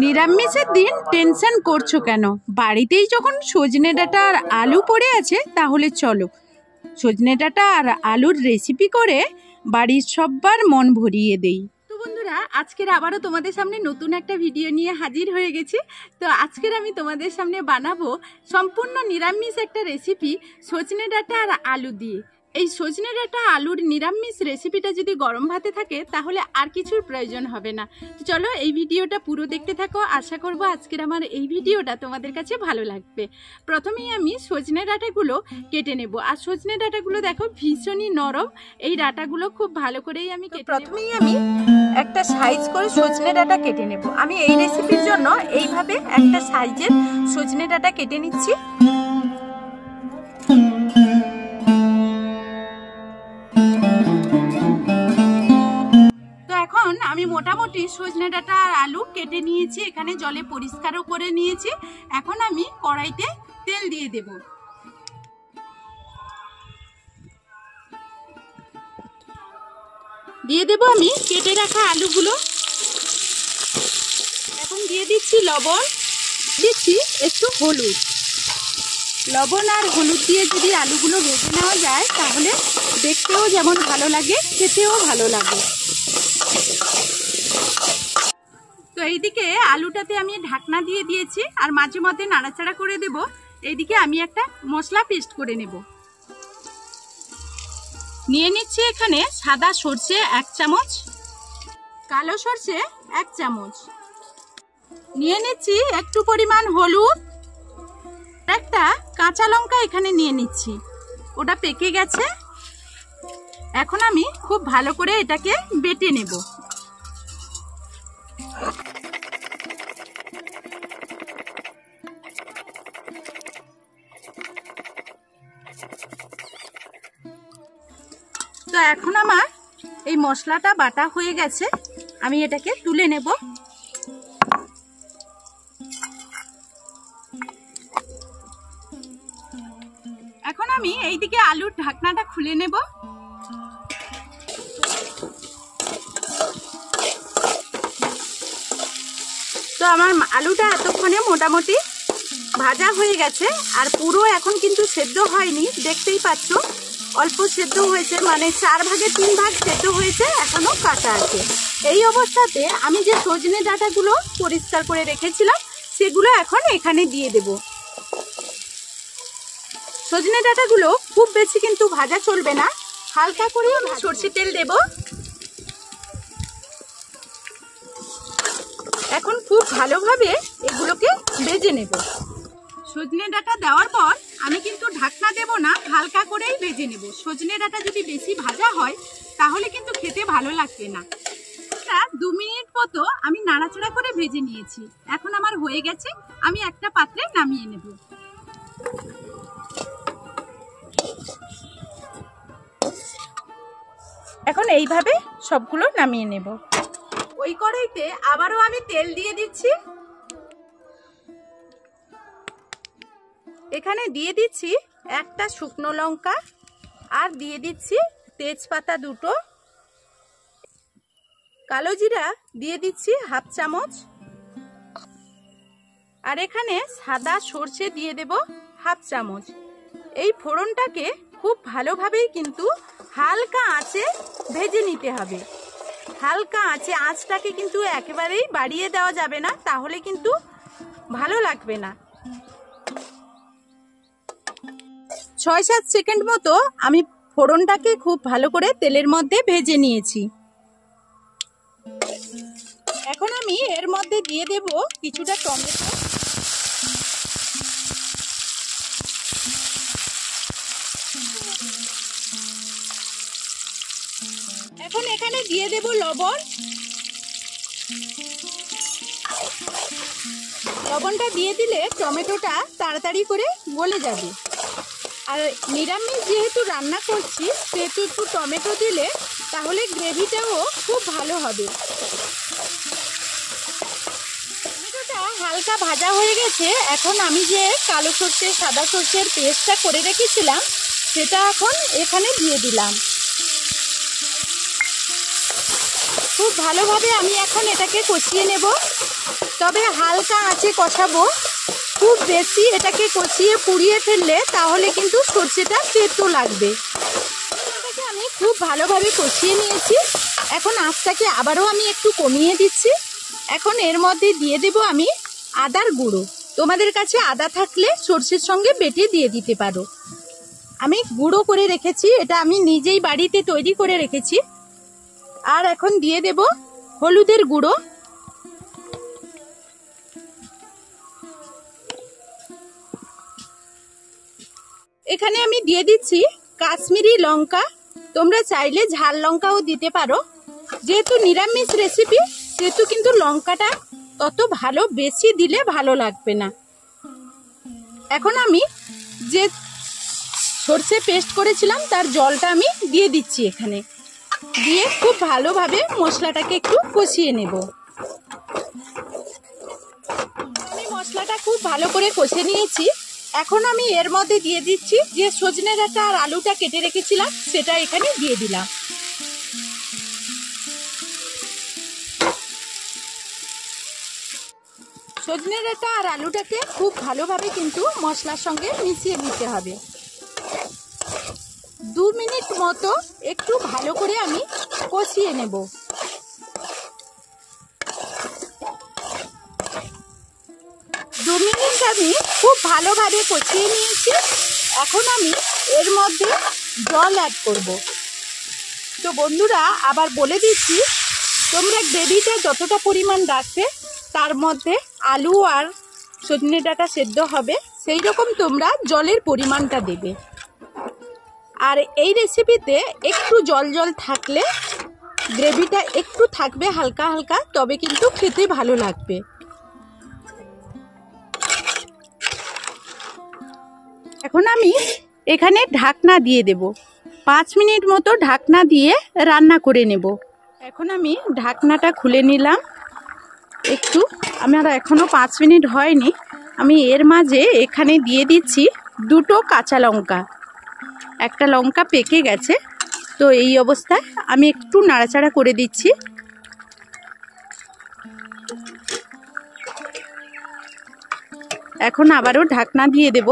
নিরামিষের দিন টেনশন করছো কেন? বাড়িতেই যখন সজনে ডাঁটা আর আলু পড়ে আছে, তাহলে চলো সজনে ডাঁটা আর আলুর রেসিপি করে বাড়ির সবার মন ভরিয়ে দেই। তো বন্ধুরা, আজকের আবারও তোমাদের সামনে নতুন একটা ভিডিও নিয়ে হাজির হয়ে গেছি। তো আজকের আমি তোমাদের সামনে বানাবো সম্পূর্ণ নিরামিষ একটা রেসিপি, সজনে ডাঁটা আর আলু দিয়ে। এই সজনে ডাঁটা আলুর নিরামিষ রেসিপিটা যদি গরম ভাতে থাকে তাহলে আর কিছুর প্রয়োজন হবে না। তো চলো এই ভিডিওটা পুরো দেখতে থাকো। আশা করব আজকের আমার এই ভিডিওটা তোমাদের কাছে ভালো লাগবে। প্রথমেই আমি সজনে ডাঁটাগুলো কেটে নেব। আর সজনে ডাঁটাগুলো দেখো ভীষণই নরম। এই ডাঁটাগুলো খুব ভালো করেই আমি প্রথমেই একটা সাইজ করে সজনে ডাঁটা কেটে নেব। আমি এই রেসিপির জন্য এইভাবে একটা সাইজের সজনে ডাঁটা কেটে নিচ্ছি। আমি মোটামুটি সজনে ডাঁটা আর আলু কেটে নিয়েছি, এখানে জলে পরিষ্কারও করে নিয়েছি। এখন আমি কড়াইতে তেল দিয়ে দেব। দিয়ে দেব আমি কেটে রাখা আলুগুলো। এখন দিয়ে দিচ্ছি লবণ, দিচ্ছি একটু হলুদ। লবণ আর হলুদ দিয়ে যদি আলুগুলো ভেজে নেওয়া যায় তাহলে দেখতেও যেমন ভালো লাগে, খেতেও ভালো লাগে। তো এইদিকে আলুটাতে আমি ঢাকনা দিয়ে দিয়েছি আর মাঝে মধ্যে নাড়াচাড়া করে দেব। এইদিকে আমি একটা মশলা পেস্ট করে নেব। নিয়ে নিচ্ছি এখানে সাদা সর্ষে 1 চামচ, কালো সর্ষে 1 চামচ, নিয়ে নিচ্ছি একটু পরিমাণ হলুদ, একটা কাঁচা লঙ্কা এখানে নিয়ে নিচ্ছি, ওটা পেকে গেছে। এখন আমি খুব ভালো করে এটাকে বেটে নেব। তো এখন আমার এই মশলাটা বাটা হয়ে গেছে, আমি এটাকে তুলে নেব। এখন আমি এইদিকে আলুর ঢাকনাটা খুলে নেব। তো আমার আলুটা এতক্ষণে মোটামুটি ভাজা হয়ে গেছে, আর পুরো এখন কিন্তু সেদ্ধ হয়নি, দেখতেই পাচ্ছ অল্প সেদ্ধ হয়েছে, মানে 4 ভাগের 3 ভাগ সেদ্ধ হয়েছে, এখনো কাঁচা আছে। এই অবস্থাতে আমি যে সজনে ডাঁটাগুলো পরিষ্কার করে রেখেছিলাম সেগুলো এখন এখানে দিয়ে দেব। সজনে ডাঁটাগুলো খুব বেশি কিন্তু ভাজা চলবে না, হালকা করে আমি সরষের তেল দেব। এখন খুব ভালোভাবে এগুলোকে ভেজে নেব। সজনে ডাঁটা দেওয়ার পর আমি কিন্তু ঢাকনা দেব না, হালকা করেই ভেজে নেব। সজনে ডাঁটা যদি বেশি ভাজা হয় তাহলে কিন্তু খেতে ভালো লাগবে না। 2 মিনিট মতো আমি নাড়াচাড়া করে ভেজে নিয়েছি। এখন আমার হয়ে গেছে, আমি একটা পাত্রে নামিয়ে নেব। এখন এইভাবে সবগুলো নামিয়ে নেব। ওই কড়াইতে আবারও আমি তেল দিয়ে দিচ্ছি। এখানে দিয়ে দিচ্ছি একটা শুকনো লঙ্কা, আর দিয়ে দিচ্ছি তেজপাতা 2টো, কালো জিরা দিয়ে দিচ্ছি 1/2 চামচ, আর এখানে সাদা সর্ষে দিয়ে দেব 1/2 চামচ। এই ফোড়নটাকে খুব ভালোভাবেই কিন্তু হালকা আঁচে ভেজে নিতে হবে। হালকা আঁচে, আঁচটাকে কিন্তু একেবারেই বাড়িয়ে দেওয়া যাবে না, তাহলে কিন্তু ভালো লাগবে না। 6-7 সেকেন্ড মতো আমি ফোড়নটাকে খুব ভালো করে তেলের মধ্যে ভেজে নিয়েছি। এখন আমি এর মধ্যে দিয়ে দেব কিছুটা টমেটো, এখন এখানে দিয়ে দেব লবণ। লবণটা দিয়ে দিলে টমেটোটা তাড়াতাড়ি করে গলে যাবে। আর নিরামিষ যেহেতু রান্না করছি সেহেতু একটু টমেটো দিলে তাহলে গ্রেভিটাও খুব ভালো হবে। টমেটোটা হালকা ভাজা হয়ে গেছে। এখন আমি যে কালো সর্ষে সাদা সর্ষের পেস্টটা করে রেখেছিলাম সেটা এখন এখানে দিয়ে দিলাম। খুব ভালোভাবে আমি এখন এটাকে কষিয়ে নেব, তবে হালকা আঁচে কষাবো। খুব বেশি এটাকে কষিয়ে পুড়িয়ে ফেললে তাহলে কিন্তু সর্ষেটা তেতো লাগবে। এটাকে আমি খুব ভালোভাবে কষিয়ে নিয়েছি। এখন আঁচটাকে আবারও আমি একটু কমিয়ে দিচ্ছি। এখন এর মধ্যে দিয়ে দেব আমি আদার গুঁড়ো। তোমাদের কাছে আদা থাকলে সর্ষের সঙ্গে বেটে দিয়ে দিতে পারো। আমি গুঁড়ো করে রেখেছি, এটা আমি নিজেই বাড়িতে তৈরি করে রেখেছি। আর এখন দিয়ে দেব হলুদের গুঁড়ো, এখানে আমি দিয়ে দিচ্ছি কাশ্মীরি লঙ্কা। তোমরা চাইলে ঝাল লঙ্কাও দিতে পারো। যেহেতু নিরামিষ রেসিপি সেহেতু কিন্তু লঙ্কাটা তত ভালো বেশি দিলে ভালো লাগবে না। এখন আমি যে সর্ষে পেস্ট করেছিলাম তার জলটা আমি দিয়ে দিচ্ছি এখানে, দিয়ে খুব ভালোভাবে মশলাটাকে একটু কষিয়ে নেব। আমি মশলাটা খুব ভালো করে কষে নিয়েছি। এখন আমি এর মধ্যে দিয়ে দিচ্ছি যে সজনে ডাঁটা আর আলুটা কেটে রেখেছিলাম সেটা এখানে দিয়ে দিলাম। সজনে ডাঁটা আর আলুটাকে খুব ভালোভাবে কিন্তু মশলার সঙ্গে মিশিয়ে নিতে হবে। 2 মিনিট মতো একটু ভালো করে আমি কষিয়ে নেব। আমি খুব ভালোভাবে কষিয়ে নিয়েছি। এখন আমি এর মধ্যে জল অ্যাড করব। তো বন্ধুরা আবার বলে দিচ্ছি, তোমরা গ্রেভিটা যতটা পরিমাণ রাখবে তার মধ্যে আলু আর সজনে ডাঁটা সেদ্ধ হবে সেই রকম তোমরা জলের পরিমাণটা দেবে। আর এই রেসিপিতে একটু জল জল থাকলে গ্রেভিটা একটু থাকবে হালকা হালকা, তবে কিন্তু খেতে ভালো লাগবে। এখন আমি এখানে ঢাকনা দিয়ে দেব। 5 মিনিট মতো ঢাকনা দিয়ে রান্না করে নেব। এখন আমি ঢাকনাটা খুলে নিলাম। একটু আমার এখনও 5 মিনিট হয়নি। আমি এর মাঝে এখানে দিয়ে দিচ্ছি 2টো কাঁচা লঙ্কা। একটা লঙ্কা পেকে গেছে, তো এই অবস্থায় আমি একটু নাড়াচাড়া করে দিচ্ছি। এখন আবারও ঢাকনা দিয়ে দেব।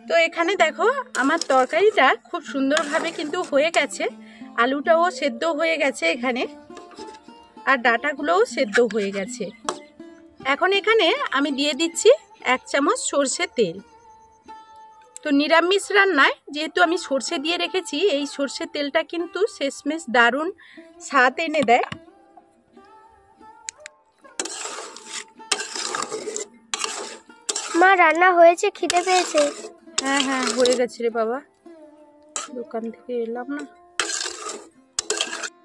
তো এখানে দেখো আমার তরকারিটা খুব সুন্দরভাবে কিন্তু হয়ে গেছে। আলুটাও সেদ্ধ হয়ে গেছে এখানে, আর ডাঁটাগুলোও সেদ্ধ হয়ে গেছে। এখন এখানে আমি দিয়ে দিচ্ছি 1 চামচ সর্ষের তেল। তো নিরামিষ রান্নায় যেহেতু আমি সর্ষে দিয়ে রেখেছি, এই সর্ষের তেলটা কিন্তু শেষমেশ দারুণ স্বাদ এনে দেয়। মা রান্না হয়েছে, খিদে পেয়েছে। হ্যাঁ হ্যাঁ হয়ে গেছে রে বাবা, দোকান থেকে এলাম না।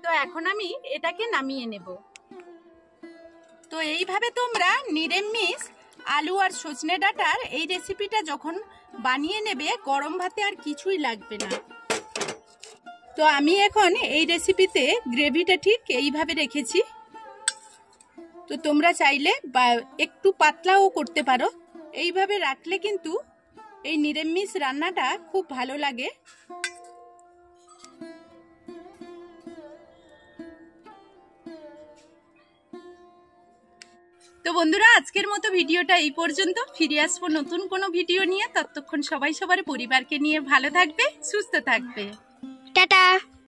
তো এখন আমি এটাকে নামিয়ে নেব। তো এইভাবে তোমরা নিরামিষ আলু আর সজনে ডাঁটার এই রেসিপিটা যখন বানিয়ে নেবে, গরম ভাতে আর কিছুই লাগবে না। তো আমি এখন এই রেসিপিতে গ্রেভিটা ঠিক এইভাবে রেখেছি। তো তোমরা চাইলে বা একটু পাতলাও করতে পারো। এইভাবে রাখলে কিন্তু এই নিরামিষ রান্নাটা খুব ভালো লাগে। তো বন্ধুরা আজকের মতো ভিডিওটা এই পর্যন্ত। ফিরে আসবো নতুন কোনো ভিডিও নিয়ে। ততক্ষণ সবাই সবার পরিবারকে নিয়ে ভালো থাকবে, সুস্থ থাকবে। টাটা।